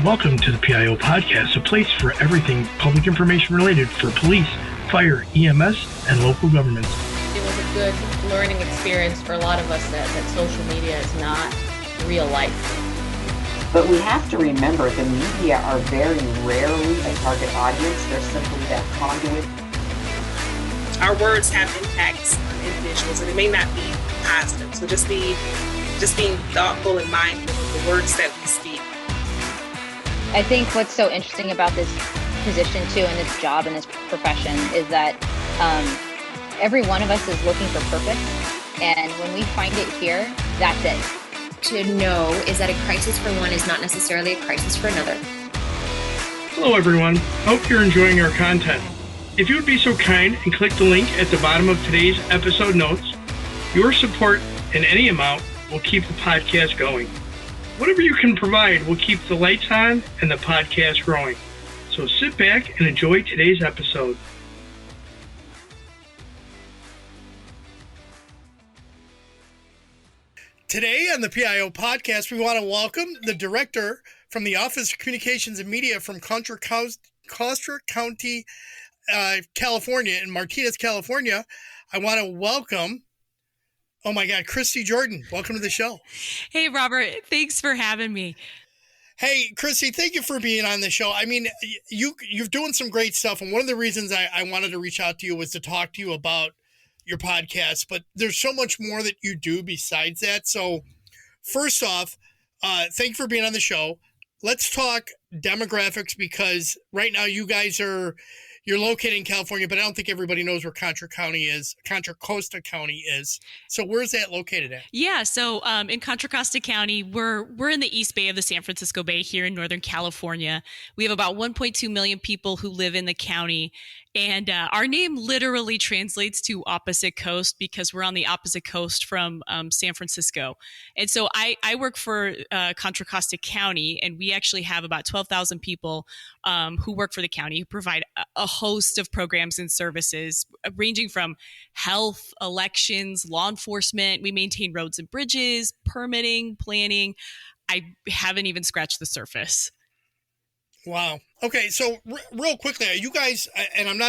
Welcome to the PIO Podcast, a place for everything public information related for police, fire, EMS, and local governments. It was a good learning experience for a lot of us that social media is not real life. But we have to remember the media are very rarely a target audience. They're simply that conduit. Our words have impacts on individuals, and it may not be positive. So just being thoughtful and mindful of the words that we speak. I think what's so interesting about this position too, and this job and this profession, is that every one of us is looking for purpose. And when we find it here, that's it. To know is that a crisis for one is not necessarily a crisis for another. Hello everyone, hope you're enjoying our content. If you would be so kind and click the link at the bottom of today's episode notes, your support in any amount will keep the podcast going. Whatever you can provide will keep the lights on and the podcast growing. So sit back and enjoy today's episode. Today on the PIO podcast, we want to welcome the director from the Office of Communications and Media from Contra Costa County, California, in Martinez, California. I want to welcome, Kristi Jourdan. Welcome to the show. Hey, Robert. Thanks for having me. Hey, Kristi, thank you for being on the show. I mean, you're doing some great stuff. And one of the reasons I wanted to reach out to you was to talk to you about your podcast, but there's so much more that you do besides that. So first off, thank you for being on the show. Let's talk demographics, because right now you guys you're located in California, but I don't think everybody knows where Contra Costa County is. So where's that located at? Yeah, so in Contra Costa County, we're in the East Bay of the San Francisco Bay here in Northern California. We have about 1.2 million people who live in the county. And our name literally translates to opposite coast because we're on the opposite coast from San Francisco. And so I work for Contra Costa County, and we actually have about 12,000 people who work for the county, who provide a host of programs and services ranging from health, elections, law enforcement. We maintain roads and bridges, permitting, planning. I haven't even scratched the surface. Wow. Okay. So real quickly, are you guys, and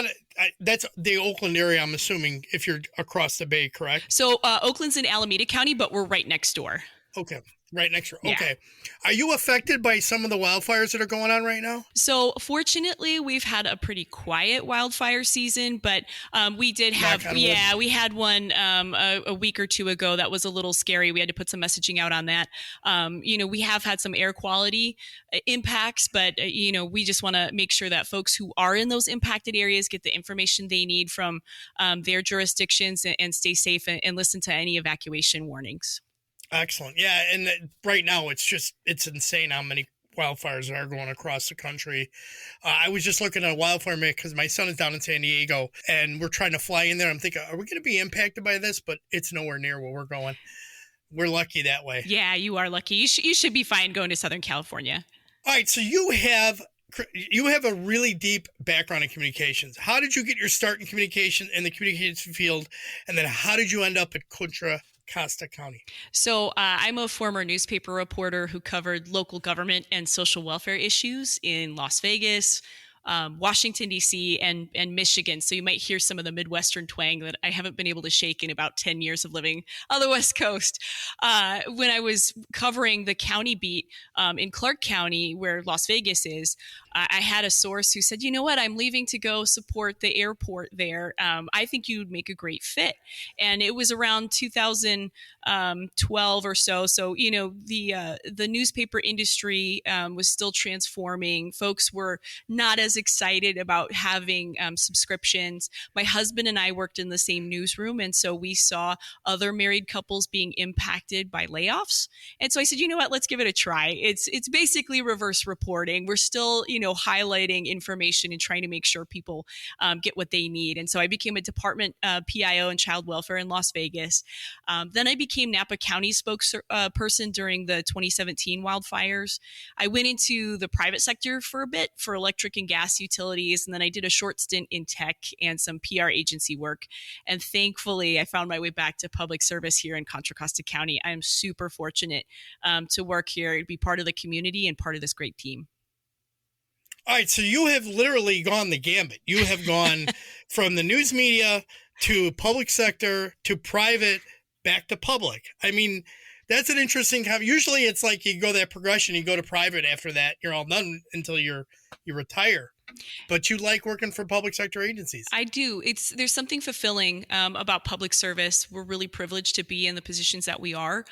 that's the Oakland area, I'm assuming, if you're across the bay, correct? So Oakland's in Alameda County, but we're right next door. Okay. Right next door. Yeah. Okay. Are you affected by some of the wildfires that are going on right now? So fortunately, we've had a pretty quiet wildfire season, but we did have, we had one a week or two ago that was a little scary. We had to put some messaging out on that. We have had some air quality impacts, but, we just want to make sure that folks who are in those impacted areas get the information they need from their jurisdictions and stay safe and listen to any evacuation warnings. Excellent. Yeah. And right now it's insane how many wildfires are going across the country. I was just looking at a wildfire map because my son is down in San Diego and we're trying to fly in there. I'm thinking, are we going to be impacted by this? But it's nowhere near where we're going. We're lucky that way. Yeah, you are lucky. You should be fine going to Southern California. All right. So you have a really deep background in communications. How did you get your start in communication in the communication field? And then how did you end up at Contra Costa County? So I'm a former newspaper reporter who covered local government and social welfare issues in Las Vegas, Washington, D.C., and Michigan. So you might hear some of the Midwestern twang that I haven't been able to shake in about 10 years of living on the West Coast. When I was covering the county beat in Clark County, where Las Vegas is, I had a source who said, you know what, I'm leaving to go support the airport there. I think you'd make a great fit. And it was around 2012 or so. So, the newspaper industry was still transforming. Folks were not as excited about having subscriptions. My husband and I worked in the same newsroom. And so we saw other married couples being impacted by layoffs. And so I said, you know what, let's give it a try. It's basically reverse reporting. We're still, highlighting information and trying to make sure people get what they need. And so I became a department PIO and child welfare in Las Vegas. Then I became Napa County spokesperson during the 2017 wildfires. I went into the private sector for a bit for electric and gas utilities. And then I did a short stint in tech and some PR agency work. And thankfully, I found my way back to public service here in Contra Costa County. I am super fortunate to work here, to be part of the community and part of this great team. All right, so you have literally gone the gambit. You have gone from the news media to public sector to private back to public. I mean, that's an interesting usually it's like you go that progression, you go to private after that, you're all done until you retire. But you like working for public sector agencies. I do. There's something fulfilling about public service. We're really privileged to be in the positions that we are,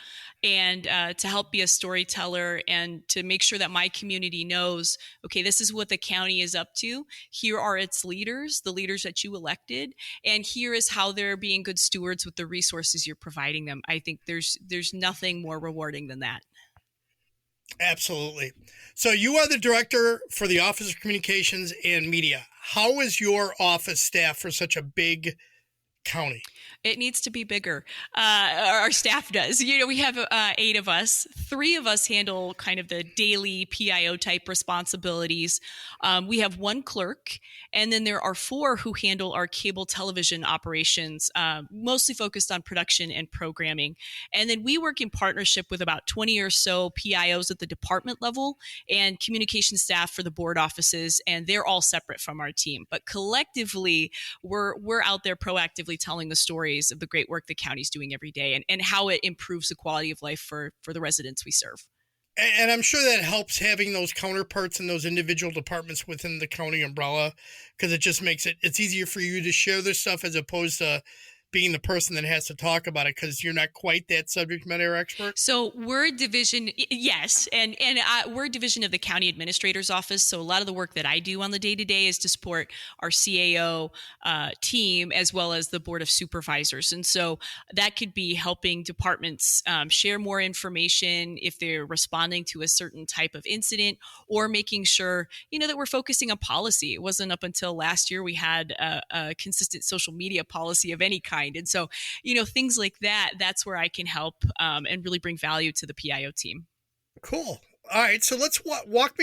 and to help be a storyteller and to make sure that my community knows, okay, this is what the county is up to. Here are its leaders, the leaders that you elected, and here is how they're being good stewards with the resources you're providing them. I think there's nothing more rewarding than that. Absolutely. So you are the director for the Office of Communications and Media. How is your office staff for such a big county? It needs to be bigger. Our staff does. We have 8 of us. 3 of us handle kind of the daily PIO type responsibilities. We have 1 clerk, and then there are 4 who handle our cable television operations, mostly focused on production and programming. And then we work in partnership with about 20 or so PIOs at the department level and communication staff for the board offices, and they're all separate from our team. But collectively, we're out there proactively telling the stories of the great work the county's doing every day and how it improves the quality of life for the residents we serve. And I'm sure that helps having those counterparts in those individual departments within the county umbrella, because it just makes it's easier for you to share this stuff as opposed to being the person that has to talk about it because you're not quite that subject matter expert? So we're a division, yes, and we're a division of the county administrator's office. So a lot of the work that I do on the day-to-day is to support our CAO team as well as the board of supervisors. And so that could be helping departments share more information if they're responding to a certain type of incident, or making sure, that we're focusing on policy. It wasn't up until last year we had a consistent social media policy of any kind. And so, things like that, that's where I can help and really bring value to the PIO team. Cool. All right. So let's walk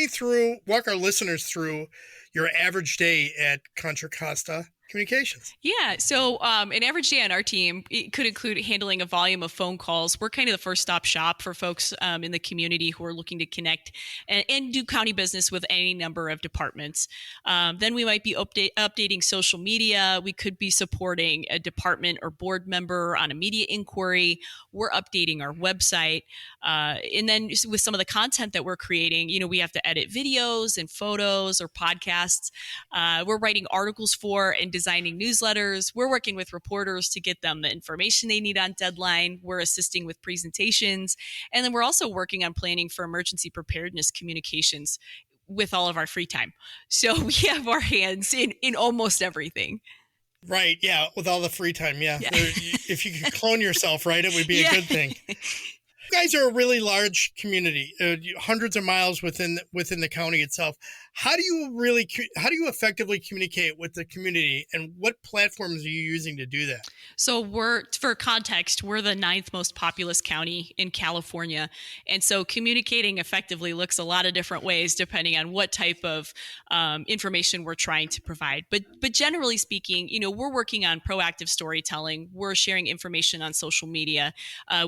our listeners through your average day at Contra Costa Communications. Yeah. So an average day on our team, it could include handling a volume of phone calls. We're kind of the first stop shop for folks in the community who are looking to connect and do county business with any number of departments. Then we might be updating social media. We could be supporting a department or board member on a media inquiry. We're updating our website. And then with some of the content that we're creating, we have to edit videos and photos or podcasts. We're writing articles for and designing newsletters. We're working with reporters to get them the information they need on deadline. We're assisting with presentations. And then we're also working on planning for emergency preparedness communications with all of our free time. So we have our hands in almost everything. Right. Yeah. With all the free time. Yeah. If you could clone yourself, right, it would be a good thing. You guys are a really large community, hundreds of miles within the county itself. How do you effectively communicate with the community, and what platforms are you using to do that? So for context, we're the 9th most populous county in California. And so communicating effectively looks a lot of different ways depending on what type of information we're trying to provide. But generally speaking, we're working on proactive storytelling. We're sharing information on social media.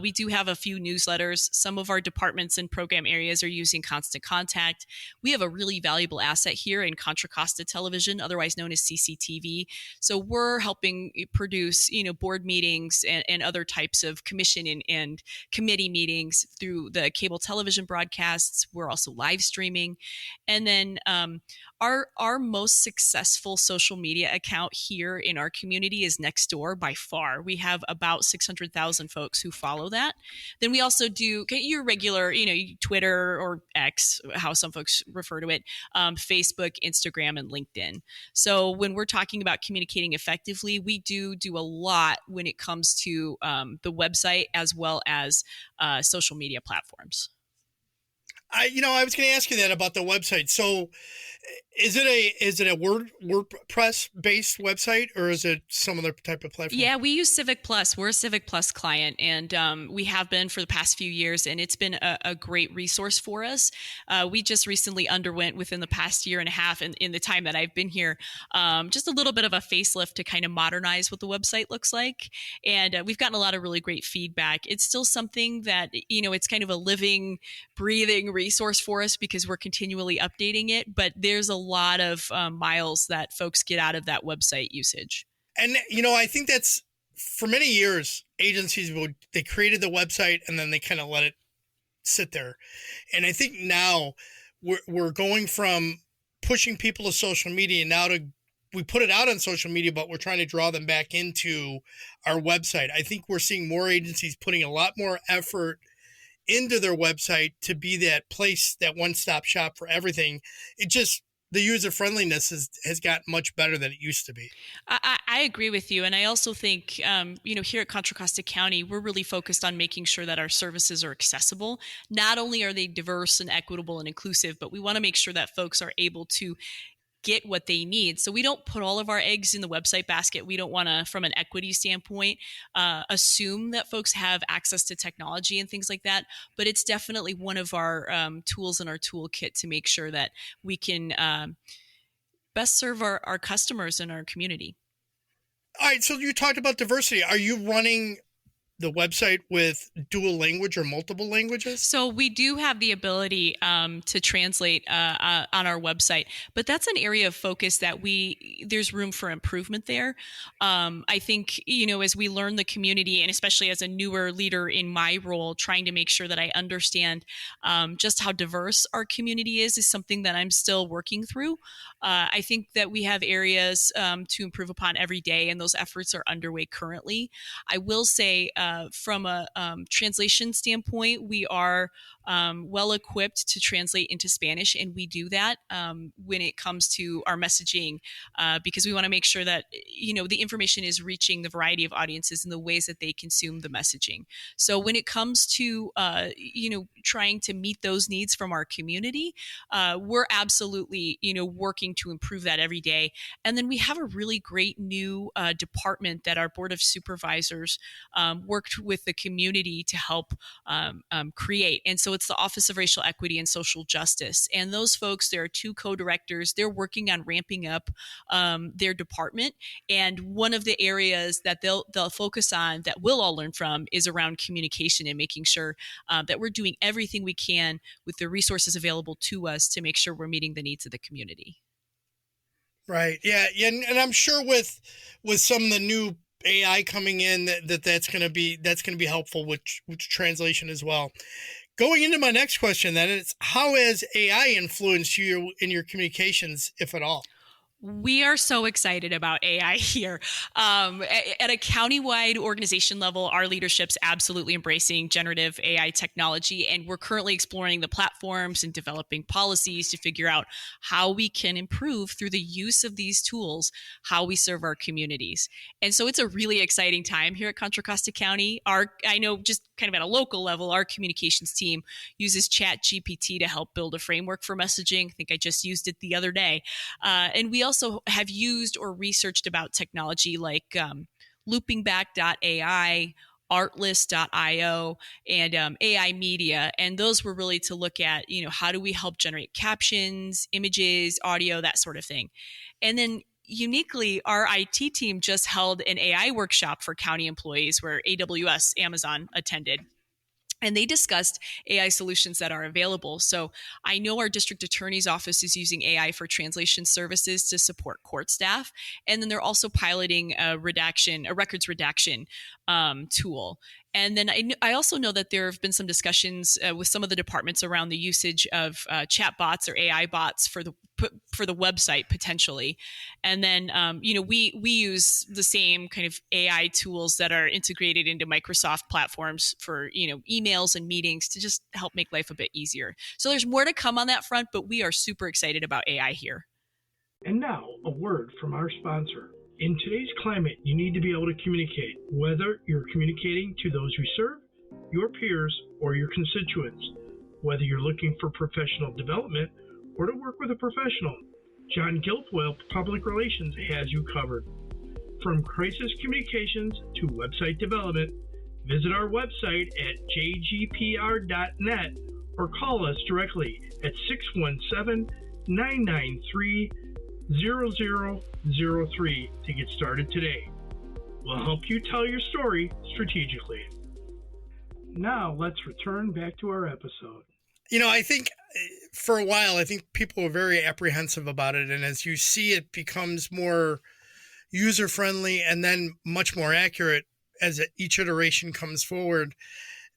We do have a few newsletters. Some of our departments and program areas are using Constant Contact. We have a really valuable asset here in Contra Costa Television, otherwise known as CCTV. So we're helping produce, board meetings and other types of commission and committee meetings through the cable television broadcasts. We're also live streaming. And then our most successful social media account here in our community is Nextdoor by far. We have about 600,000 folks who follow that. Then we also do your regular, Twitter or X, how some folks refer to it, Facebook, Instagram, and LinkedIn. So when we're talking about communicating effectively, we do a lot when it comes to the website as well as social media platforms. I was going to ask you that about the website. So is it a WordPress based website, or is it some other type of platform? Yeah, we use Civic Plus. We're a Civic Plus client, and we have been for the past few years, and it's been a great resource for us. We just recently underwent within the past year and a half, and in the time that I've been here, just a little bit of a facelift to kind of modernize what the website looks like. And we've gotten a lot of really great feedback. It's still something that, it's kind of a living, breathing resource for us because we're continually updating it, but there's a lot of miles that folks get out of that website usage. And, I think that's, for many years, agencies they created the website and then they kind of let it sit there. And I think now we're going from pushing people to social media now to, we put it out on social media, but we're trying to draw them back into our website. I think we're seeing more agencies putting a lot more effort into their website to be that place, that one-stop shop for everything. It just, the user friendliness has gotten much better than it used to be. I agree with you. And I also think, here at Contra Costa County, we're really focused on making sure that our services are accessible. Not only are they diverse and equitable and inclusive, but we want to make sure that folks are able to get what they need. So we don't put all of our eggs in the website basket. We don't want to, from an equity standpoint, assume that folks have access to technology and things like that. But it's definitely one of our tools in our toolkit to make sure that we can best serve our customers and our community. All right. So you talked about diversity. Are you running the website with dual language or multiple languages? So we do have the ability to translate on our website, but that's an area of focus that there's room for improvement there. I think, as we learn the community, and especially as a newer leader in my role, trying to make sure that I understand just how diverse our community is something that I'm still working through. I think that we have areas to improve upon every day, and those efforts are underway currently. I will say, from a translation standpoint, we are well equipped to translate into Spanish, and we do that when it comes to our messaging because we want to make sure that the information is reaching the variety of audiences in the ways that they consume the messaging. So when it comes to trying to meet those needs from our community, we're absolutely working to improve that every day. And then we have a really great new department that our Board of Supervisors worked with the community to help create. And so it's the Office of Racial Equity and Social Justice. And those folks, there are 2 co-directors. They're working on ramping up their department. And one of the areas that they'll focus on that we'll all learn from is around communication and making sure that we're doing everything we can with the resources available to us to make sure we're meeting the needs of the community. Right. Yeah. And I'm sure with some of the new AI coming in that's going to be helpful with translation as well. Going into my next question then, it's how has AI influenced you in your communications, if at all? We are so excited about AI here. At a countywide organization level, our leadership's absolutely embracing generative AI technology, and we're currently exploring the platforms and developing policies to figure out how we can improve through the use of these tools, how we serve our communities. And so it's a really exciting time here at Contra Costa County. I know just kind of at a local level, our communications team uses ChatGPT to help build a framework for messaging. I think I just used it the other day. And we also have used or researched about technology like loopingback.ai, artlist.io, and AI media. And those were really to look at, how do we help generate captions, images, audio, that sort of thing. And then uniquely, our IT team just held an AI workshop for county employees where AWS, Amazon attended. And they discussed AI solutions that are available. So I know our district attorney's office is using AI for translation services to support court staff. And then they're also piloting a records redaction tool. And then I also know that there have been some discussions with some of the departments around the usage of chat bots or AI bots for the website potentially. And then, we use the same kind of AI tools that are integrated into Microsoft platforms for, emails and meetings to just help make life a bit easier. So there's more to come on that front, but we are super excited about AI here. And now a word from our sponsor. In today's climate, you need to be able to communicate, whether you're communicating to those you serve, your peers, or your constituents. Whether you're looking for professional development or to work with a professional, John Guilfoyle Public Relations has you covered. From crisis communications to website development, visit our website at jgpr.net or call us directly at 617-993-0003 to get started today. We'll help you tell your story strategically. Now let's return back to our episode. I think for a while, I think people were very apprehensive about it. And as you see, it becomes more user-friendly and then much more accurate as each iteration comes forward.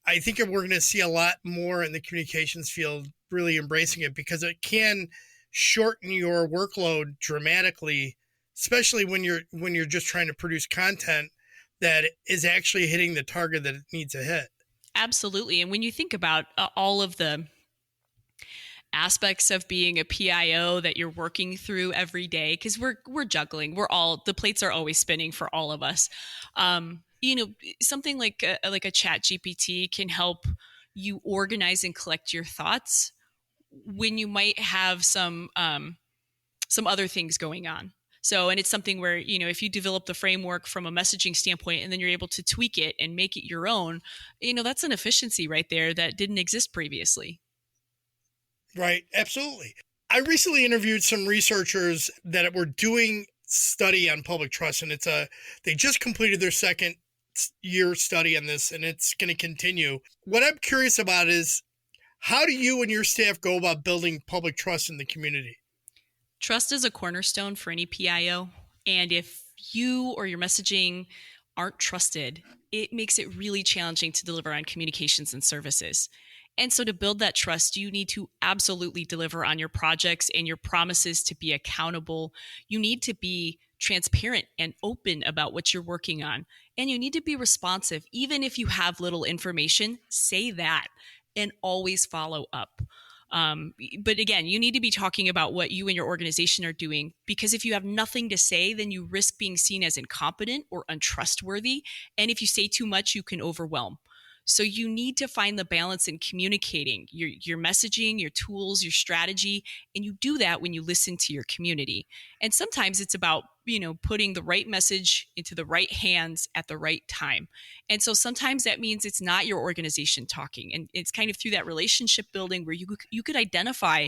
I think we're going to see a lot more in the communications field really embracing it, because it can shorten your workload dramatically, especially when you're just trying to produce content that is actually hitting the target that it needs to hit. Absolutely. And when you think about all of the aspects of being a PIO that you're working through every day, because we're juggling, the plates are always spinning for all of us. Something like a chat GPT can help you organize and collect your thoughts when you might have some other things going on. So, and it's something where, if you develop the framework from a messaging standpoint and then you're able to tweak it and make it your own, that's an efficiency right there that didn't exist previously. Right. Absolutely. I recently interviewed some researchers that were doing study on public trust, and they just completed their second year study on this, and it's going to continue. What I'm curious about is, how do you and your staff go about building public trust in the community? Trust is a cornerstone for any PIO. And if you or your messaging aren't trusted, it makes it really challenging to deliver on communications and services. And so to build that trust, you need to absolutely deliver on your projects and your promises to be accountable. You need to be transparent and open about what you're working on. And you need to be responsive. Even if you have little information, say that and always follow up. But again, you need to be talking about what you and your organization are doing, because if you have nothing to say, then you risk being seen as incompetent or untrustworthy. And if you say too much, you can overwhelm. So you need to find the balance in communicating your messaging, your tools, your strategy. And you do that when you listen to your community. And sometimes it's about, putting the right message into the right hands at the right time. And so sometimes that means it's not your organization talking. And it's kind of through that relationship building where you could identify,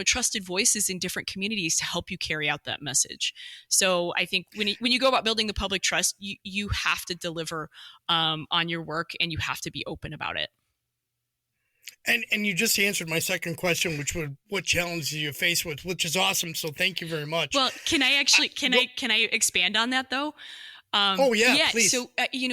trusted voices in different communities to help you carry out that message. So I think when you go about building the public trust, you have to deliver on your work, and you have to be open about it. And you just answered my second question, which was what challenges you face with, which is awesome. So thank you very much. Well, can I expand on that though? Please. So,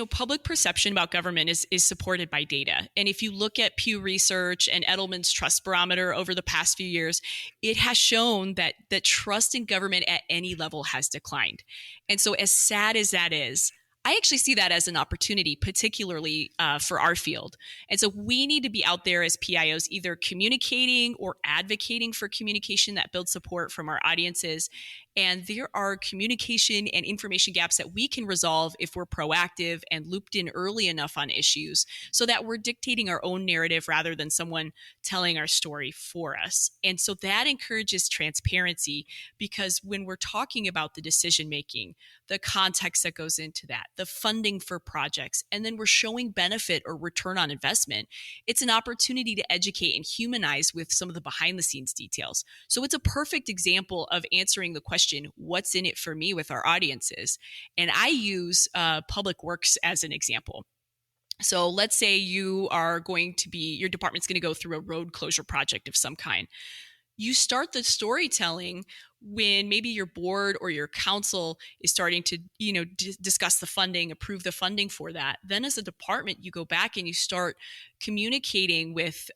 public perception about government is supported by data. And if you look at Pew Research and Edelman's Trust Barometer over the past few years, it has shown that trust in government at any level has declined. And so as sad as that is, I actually see that as an opportunity, particularly for our field. And so we need to be out there as PIOs, either communicating or advocating for communication that builds support from our audiences. And there are communication and information gaps that we can resolve if we're proactive and looped in early enough on issues, so that we're dictating our own narrative rather than someone telling our story for us. And so that encourages transparency, because when we're talking about the decision making, the context that goes into that, the funding for projects, and then we're showing benefit or return on investment, it's an opportunity to educate and humanize with some of the behind the scenes details. So it's a perfect example of answering the question, what's in it for me, with our audiences. And I use public works as an example. So let's say your department's going to go through a road closure project of some kind. You start the storytelling when maybe your board or your council is starting to, discuss the funding, approve the funding for that. Then as a department, you go back and you start communicating with,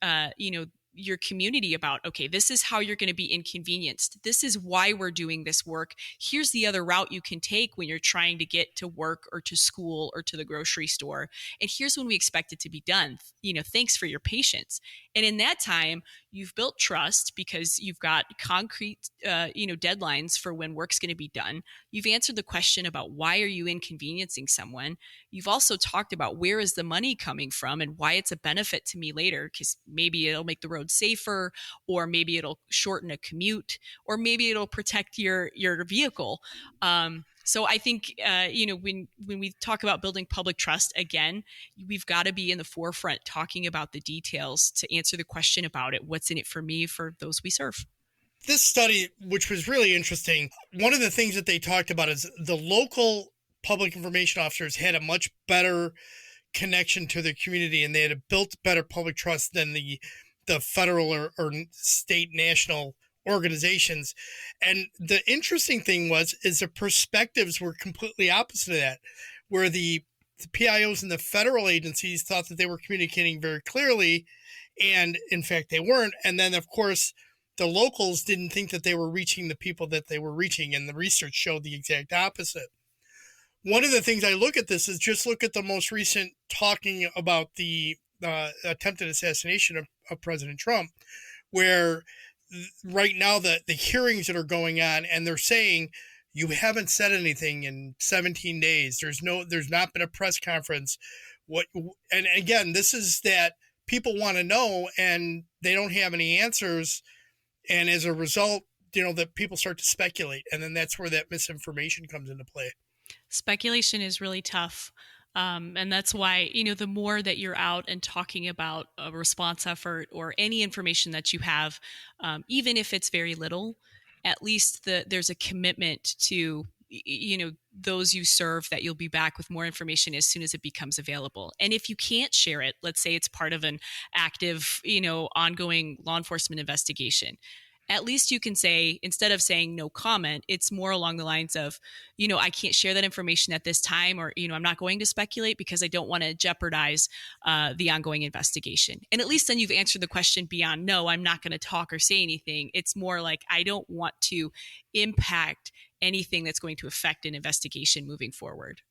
your community about, okay, this is how you're going to be inconvenienced. This is why we're doing this work. Here's the other route you can take when you're trying to get to work or to school or to the grocery store. And here's when we expect it to be done. Thanks for your patience. And in that time, you've built trust because you've got concrete, deadlines for when work's going to be done. You've answered the question about why are you inconveniencing someone. You've also talked about where is the money coming from and why it's a benefit to me later, because maybe it'll make the road safer, or maybe it'll shorten a commute, or maybe it'll protect your vehicle. So I think, when we talk about building public trust, again, we've got to be in the forefront talking about the details to answer the question about it. What's in it for me, for those we serve? This study, which was really interesting, one of the things that they talked about is the local public information officers had a much better connection to their community, and they had built better public trust than the the federal or state national organizations. And the interesting thing is the perspectives were completely opposite of that, where the PIOs and the federal agencies thought that they were communicating very clearly, and in fact they weren't. And then of course the locals didn't think that they were reaching the people that they were reaching, and the research showed the exact opposite. One of the things I look at this is just look at the most recent talking about the attempted assassination of President Trump, where right now the hearings that are going on, and they're saying you haven't said anything in 17 days. There's not been a press conference. And again, this is that people want to know and they don't have any answers. And as a result, that people start to speculate. And then that's where that misinformation comes into play. Speculation is really tough. And that's why, the more that you're out and talking about a response effort or any information that you have, even if it's very little, at least there's a commitment to, those you serve, that you'll be back with more information as soon as it becomes available. And if you can't share it, let's say it's part of an active, ongoing law enforcement investigation, at least you can say, instead of saying no comment, it's more along the lines of, I can't share that information at this time, or, I'm not going to speculate because I don't want to jeopardize the ongoing investigation. And at least then you've answered the question beyond, no, I'm not going to talk or say anything. It's more like, I don't want to impact anything that's going to affect an investigation moving forward.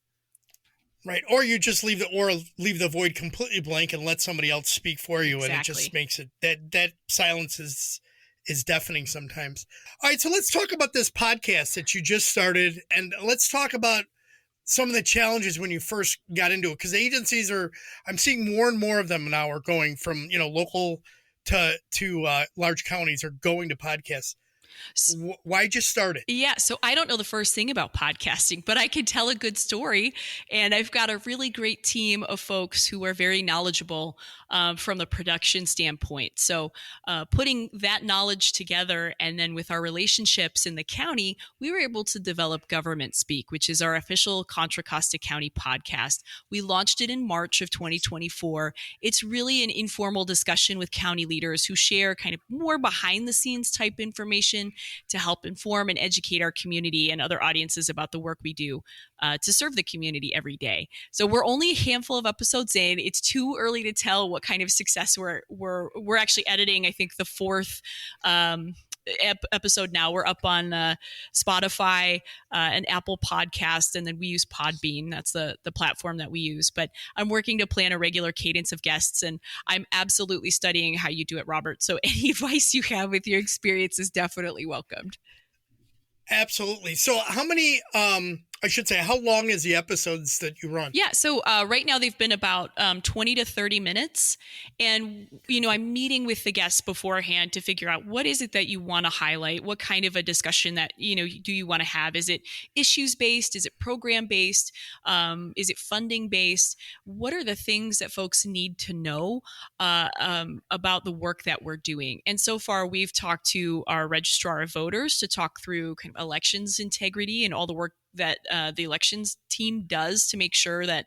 Right. Or you just leave the void completely blank and let somebody else speak for you. Exactly. And it just makes it that silence is deafening sometimes. All right, so let's talk about this podcast that you just started, and let's talk about some of the challenges when you first got into it, because agencies I'm seeing more and more of them now are going from, local to large counties are going to podcasts. Why'd you start it? Yeah, so I don't know the first thing about podcasting, but I can tell a good story. And I've got a really great team of folks who are very knowledgeable from the production standpoint. So putting that knowledge together, and then with our relationships in the county, we were able to develop Government Speak, which is our official Contra Costa County podcast. We launched it in March of 2024. It's really an informal discussion with county leaders who share kind of more behind the scenes type information to help inform and educate our community and other audiences about the work we do to serve the community every day. So we're only a handful of episodes in. It's too early to tell what kind of success we're actually editing. I think the fourth episode now. We're up on Spotify and Apple Podcast, and then we use Podbean. That's the platform that we use. But I'm working to plan a regular cadence of guests, and I'm absolutely studying how you do it, Robert. So any advice you have with your experience is definitely welcomed. Absolutely. So how many, how long is the episodes that you run? Yeah. So right now they've been about 20 to 30 minutes. And, I'm meeting with the guests beforehand to figure out what is it that you want to highlight? What kind of a discussion that, do you want to have? Is it issues based? Is it program based? Is it funding based? What are the things that folks need to know about the work that we're doing? And so far we've talked to our registrar of voters to talk through kind of elections integrity and all the work that the elections team does to make sure that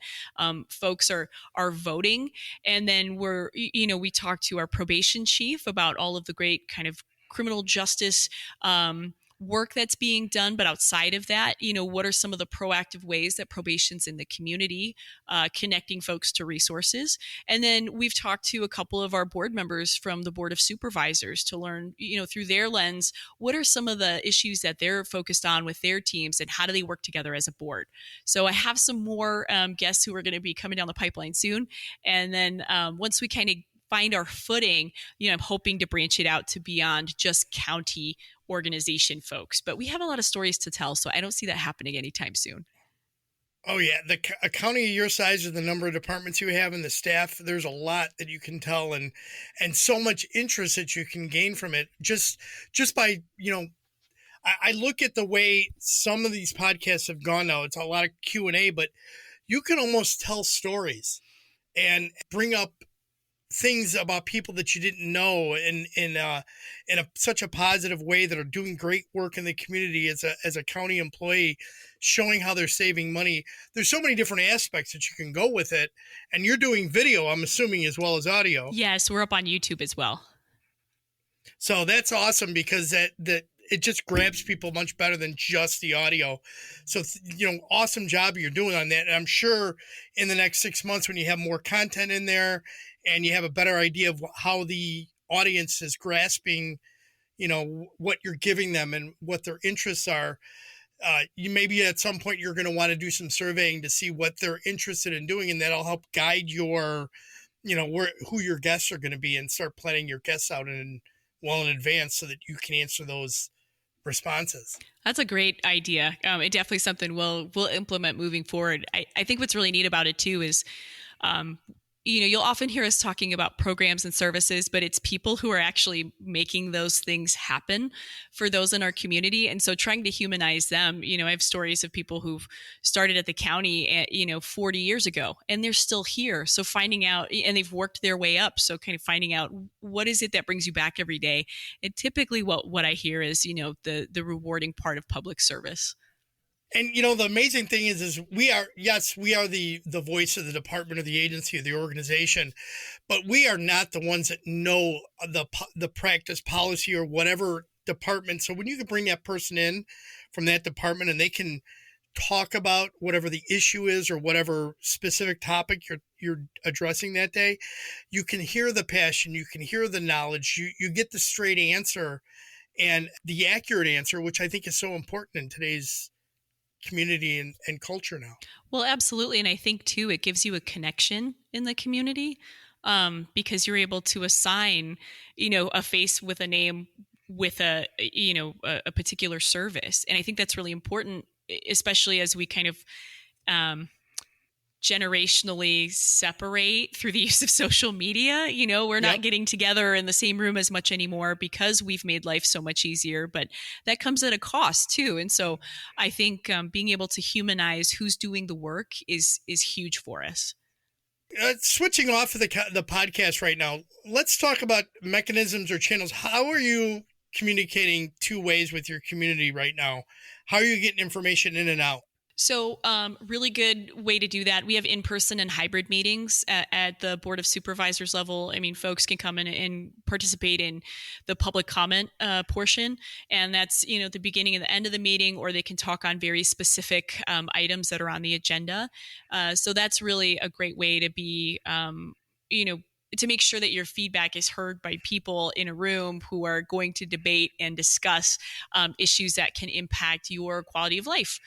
folks are voting. And then we talk to our probation chief about all of the great kind of criminal justice work that's being done. But outside of that, what are some of the proactive ways that probation's in the community, connecting folks to resources? And then we've talked to a couple of our board members from the Board of Supervisors to learn, through their lens, what are some of the issues that they're focused on with their teams and how do they work together as a board? So I have some more guests who are going to be coming down the pipeline soon. And then once we kind of find our footing, I'm hoping to branch it out to beyond just county organization folks. But we have a lot of stories to tell, so I don't see that happening anytime soon. Oh, yeah. A county of your size with the number of departments you have and the staff, there's a lot that you can tell and so much interest that you can gain from it just by, I look at the way some of these podcasts have gone now. It's a lot of Q&A, but you can almost tell stories and bring up things about people that you didn't know in such a positive way that are doing great work in the community as a county employee, showing how they're saving money. There's so many different aspects that you can go with it. And you're doing video, I'm assuming, as well as audio. Yes, we're up on YouTube as well. So that's awesome because that it just grabs people much better than just the audio. So, awesome job you're doing on that. And I'm sure in the next 6 months when you have more content in there and you have a better idea of how the audience is grasping, what you're giving them and what their interests are, you maybe at some point you're going to want to do some surveying to see what they're interested in doing. And that'll help guide your, who your guests are going to be and start planning your guests out in advance so that you can answer those responses. That's a great idea. It definitely something we'll implement moving forward. I think what's really neat about it too is, you'll often hear us talking about programs and services, but it's people who are actually making those things happen for those in our community. And so trying to humanize them, I have stories of people who've started at the county, 40 years ago, and they're still here. So finding out, and they've worked their way up. So kind of finding out what is it that brings you back every day. And typically what I hear is, the rewarding part of public service. And, the amazing thing is we are the voice of the department or the agency or the organization, but we are not the ones that know the practice policy or whatever department. So when you can bring that person in from that department and they can talk about whatever the issue is or whatever specific topic you're addressing that day, you can hear the passion, you can hear the knowledge, you get the straight answer and the accurate answer, which I think is so important in today's community and culture now. Well, absolutely. And I think too, it gives you a connection in the community because you're able to assign, a face with a name with a particular service. And I think that's really important, especially as we kind of generationally separate through the use of social media. We're not getting together in the same room as much anymore because we've made life so much easier, but that comes at a cost too. And so I think being able to humanize who's doing the work is huge for us. Switching off of the podcast right now, let's talk about mechanisms or channels. How are you communicating two ways with your community right now? How are you getting information in and out? So really good way to do that. We have in-person and hybrid meetings at the Board of Supervisors level. I mean, folks can come in and participate in the public comment portion. And that's, the beginning and the end of the meeting, or they can talk on very specific items that are on the agenda. So that's really a great way to be, to make sure that your feedback is heard by people in a room who are going to debate and discuss issues that can impact your quality of life.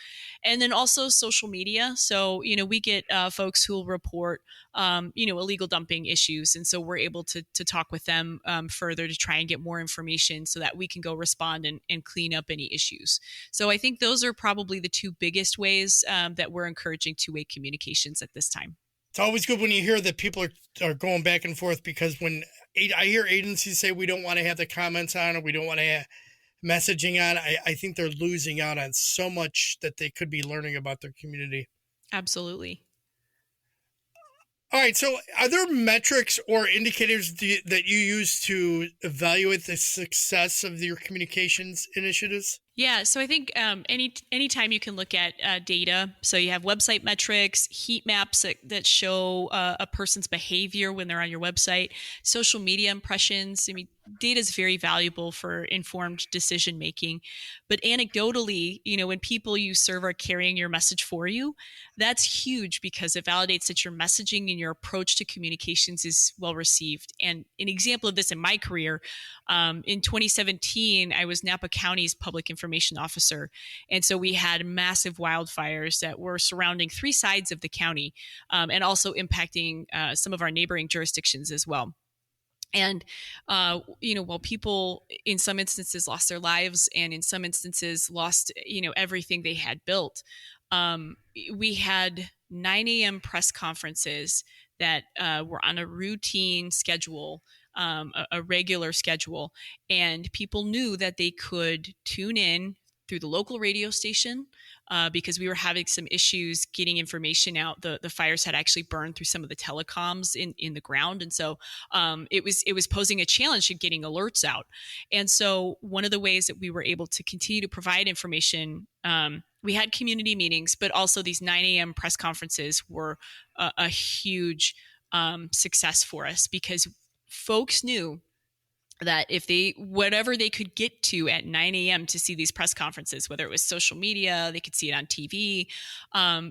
And then also social media. So, we get folks who will report, illegal dumping issues. And so we're able to talk with them further to try and get more information so that we can go respond and clean up any issues. So I think those are probably the two biggest ways that we're encouraging two-way communications at this time. It's always good when you hear that people are going back and forth, because when I hear agencies say we don't want to have the comments on or we don't want to have messaging on, I think they're losing out on so much that they could be learning about their community. Absolutely. All right. So are there metrics or indicators that you use to evaluate the success of your communications initiatives? Yeah, so I think anytime you can look at data, so you have website metrics, heat maps that show a person's behavior when they're on your website, social media impressions. I mean, data is very valuable for informed decision making. But anecdotally, when people you serve are carrying your message for you, that's huge because it validates that your messaging and your approach to communications is well received. And an example of this in my career, in 2017, I was Napa County's public information officer. And so we had massive wildfires that were surrounding 3 sides of the county and also impacting some of our neighboring jurisdictions as well. And, while people in some instances lost their lives and in some instances lost, everything they had built, we had 9 a.m. press conferences that were on a routine schedule, a regular schedule, and people knew that they could tune in through the local radio station because we were having some issues getting information out. The fires had actually burned through some of the telecoms in the ground. And so it was posing a challenge in getting alerts out. And so one of the ways that we were able to continue to provide information, we had community meetings, but also these 9 a.m. press conferences were a huge success for us because folks knew that if whatever they could get to at 9 a.m. to see these press conferences, whether it was social media, they could see it on TV,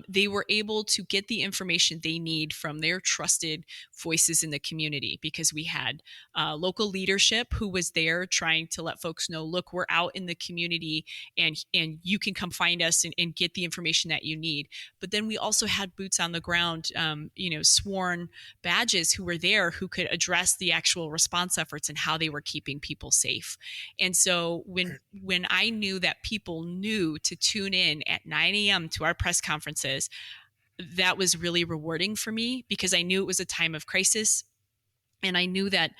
they were able to get the information they need from their trusted voices in the community, because we had local leadership who was there trying to let folks know, look, we're out in the community and you can come find us and get the information that you need. But then we also had boots on the ground, sworn badges who were there who could address the actual response efforts and how they were keeping people safe. And so when I knew that people knew to tune in at 9 a.m. to our press conferences, that was really rewarding for me, because I knew it was a time of crisis. And I knew that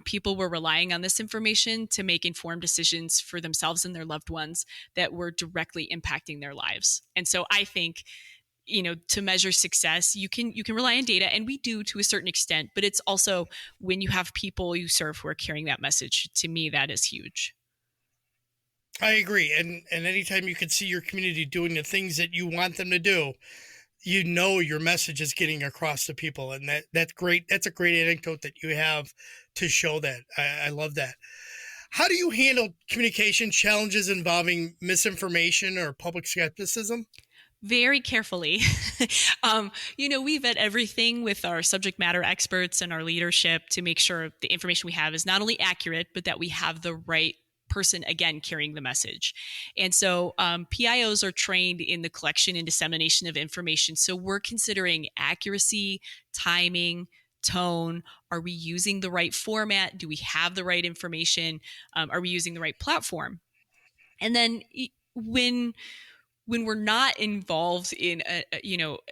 people were relying on this information to make informed decisions for themselves and their loved ones that were directly impacting their lives. And so I think, to measure success, you can rely on data, and we do to a certain extent, but it's also when you have people you serve who are carrying that message. To me, that is huge. I agree. And anytime you can see your community doing the things that you want them to do, your message is getting across to people. And that's great. That's a great anecdote that you have to show that. I love that. How do you handle communication challenges involving misinformation or public skepticism? Very carefully. We vet everything with our subject matter experts and our leadership to make sure the information we have is not only accurate, but that we have the right person, again, carrying the message. And so PIOs are trained in the collection and dissemination of information. So we're considering accuracy, timing, tone. Are we using the right format? Do we have the right information? Are we using the right platform? And then when we're not involved in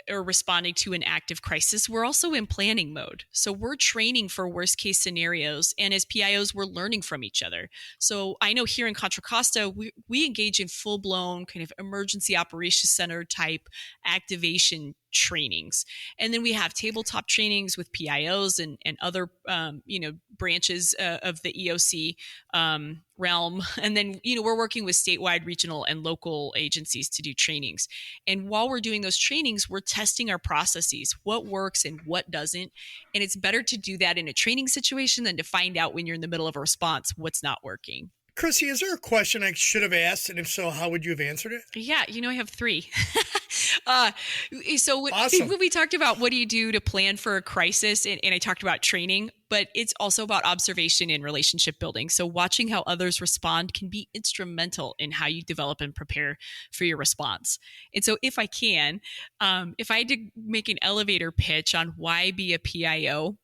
or responding to an active crisis, we're also in planning mode. So we're training for worst case scenarios. And as PIOs, we're learning from each other. So I know here in Contra Costa, we engage in full blown kind of emergency operations center type activation trainings. And then we have tabletop trainings with PIOs and other, branches of the EOC realm. And then, we're working with statewide, regional, and local agencies to do trainings. And while we're doing those trainings, we're testing our processes, what works and what doesn't. And it's better to do that in a training situation than to find out when you're in the middle of a response what's not working. Kristi, is there a question I should have asked? And if so, how would you have answered it? Yeah, I have 3. So Awesome. when we talked about what do you do to plan for a crisis, and I talked about training, but it's also about observation and relationship building. So watching how others respond can be instrumental in how you develop and prepare for your response. And so if I if I had to make an elevator pitch on why be a PIO.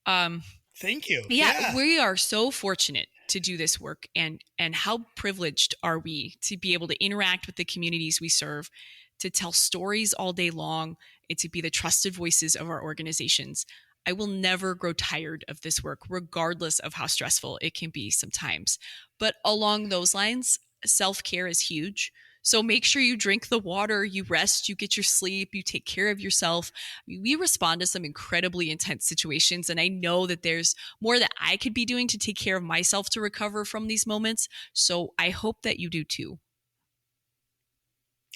Thank you. Yeah, we are so fortunate to do this work, and how privileged are we to be able to interact with the communities we serve, to tell stories all day long, and to be the trusted voices of our organizations. I will never grow tired of this work, regardless of how stressful it can be sometimes. But along those lines, self-care is huge. So make sure you drink the water, you rest, you get your sleep, you take care of yourself. We respond to some incredibly intense situations, and I know that there's more that I could be doing to take care of myself to recover from these moments. So I hope that you do too.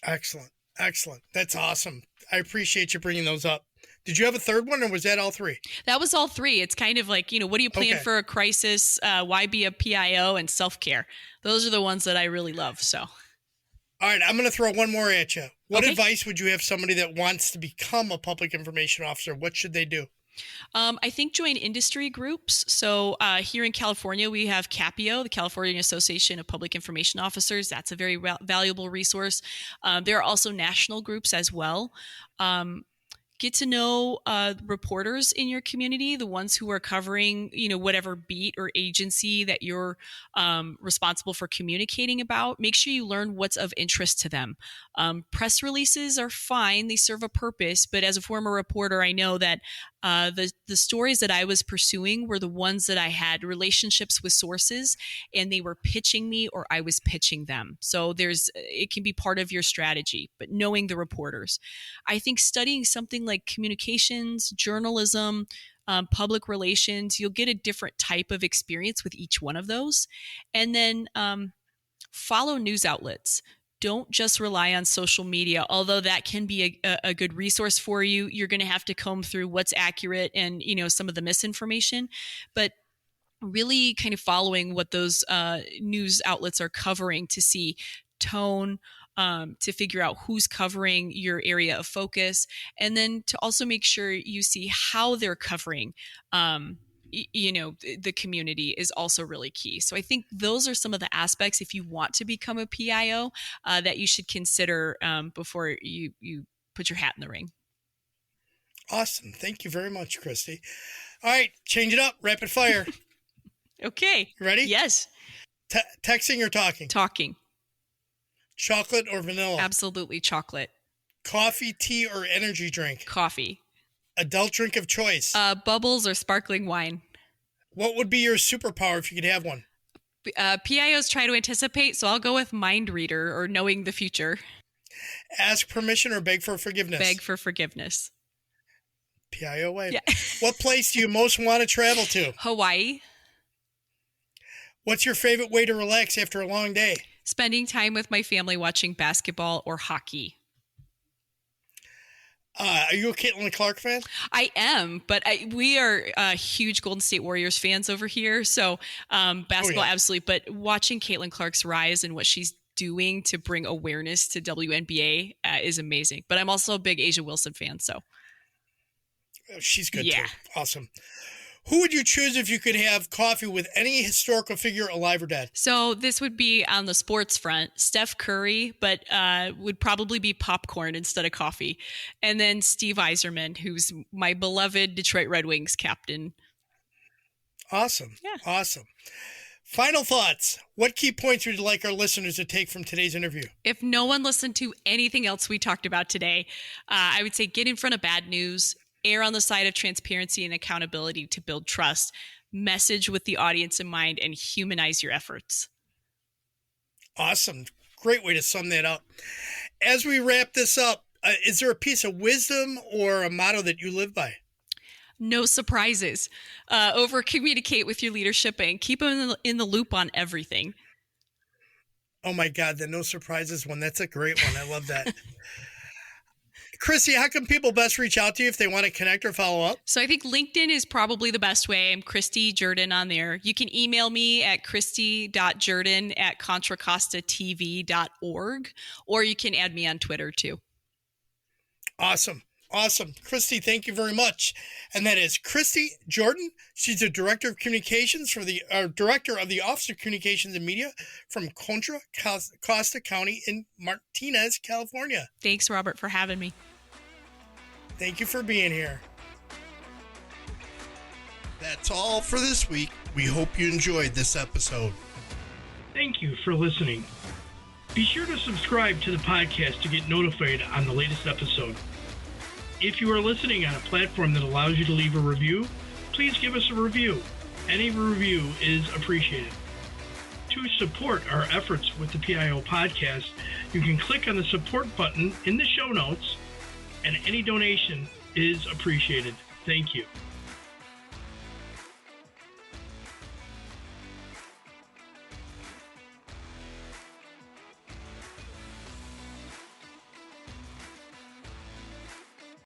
Excellent. That's awesome. I appreciate you bringing those up. Did you have a third one, or was that all 3? That was all 3. It's kind of like, what do you plan for a crisis? Why be a PIO, and self-care? Those are the ones that I really love. So. All right, I'm going to throw one more at you. What advice would you have somebody that wants to become a public information officer? What should they do? I think join industry groups. So here in California, we have CAPIO, the California Association of Public Information Officers. That's a very valuable resource. There are also national groups as well. Get to know reporters in your community, the ones who are covering, whatever beat or agency that you're responsible for communicating about. Make sure you learn what's of interest to them. Press releases are fine. They serve a purpose. But as a former reporter, I know that the stories that I was pursuing were the ones that I had relationships with sources, and they were pitching me or I was pitching them. So it can be part of your strategy, but knowing the reporters. I think studying something like communications, journalism, public relations, you'll get a different type of experience with each one of those. And then follow news outlets. Don't just rely on social media, although that can be a good resource for you. You're going to have to comb through what's accurate and, some of the misinformation. But really kind of following what those news outlets are covering to see tone, to figure out who's covering your area of focus, and then to also make sure you see how they're covering the community is also really key. So I think those are some of the aspects, if you want to become a PIO, that you should consider before you put your hat in the ring. Awesome. Thank you very much, Kristi. All right, change it up. Rapid fire. Okay. You ready? Yes. Texting or talking? Talking. Chocolate or vanilla? Absolutely chocolate. Coffee, tea, or energy drink? Coffee. Adult drink of choice? Bubbles or sparkling wine. What would be your superpower if you could have one? PIOs try to anticipate, so I'll go with mind reader or knowing the future. Ask permission or beg for forgiveness? Beg for forgiveness. PIO way. Yeah. What place do you most want to travel to? Hawaii. What's your favorite way to relax after a long day? Spending time with my family watching basketball or hockey. Are you a Caitlin Clark fan? I am, but we are huge Golden State Warriors fans over here. So basketball, absolutely. But watching Caitlin Clark's rise and what she's doing to bring awareness to WNBA is amazing. But I'm also a big Asia Wilson fan. So she's good too. Awesome. Who would you choose if you could have coffee with any historical figure, alive or dead? So this would be on the sports front, Steph Curry, but would probably be popcorn instead of coffee. And then Steve Yzerman, who's my beloved Detroit Red Wings captain. Awesome. Yeah. Awesome. Final thoughts. What key points would you like our listeners to take from today's interview? If no one listened to anything else we talked about today, I would say get in front of bad news. Err on the side of transparency and accountability to build trust, message with the audience in mind, and humanize your efforts. Awesome. Great way to sum that up. As we wrap this up, is there a piece of wisdom or a motto that you live by? No surprises. Over communicate with your leadership and keep them in the loop on everything. Oh my God, the no surprises one. That's a great one. I love that. Kristi, how can people best reach out to you if they want to connect or follow up? So I think LinkedIn is probably the best way. I'm Kristi Jourdan on there. You can email me at kristi.jourdan@contracostatv.org, or you can add me on Twitter too. Awesome. Awesome. Kristi, thank you very much. And that is Kristi Jourdan. She's the Director of Communications Director of the Office of Communications and Media from Contra Costa County in Martinez, California. Thanks, Robert, for having me. Thank you for being here. That's all for this week. We hope you enjoyed this episode. Thank you for listening. Be sure to subscribe to the podcast to get notified on the latest episode. If you are listening on a platform that allows you to leave a review, please give us a review. Any review is appreciated. To support our efforts with the PIO podcast, you can click on the support button in the show notes, and any donation is appreciated. Thank you.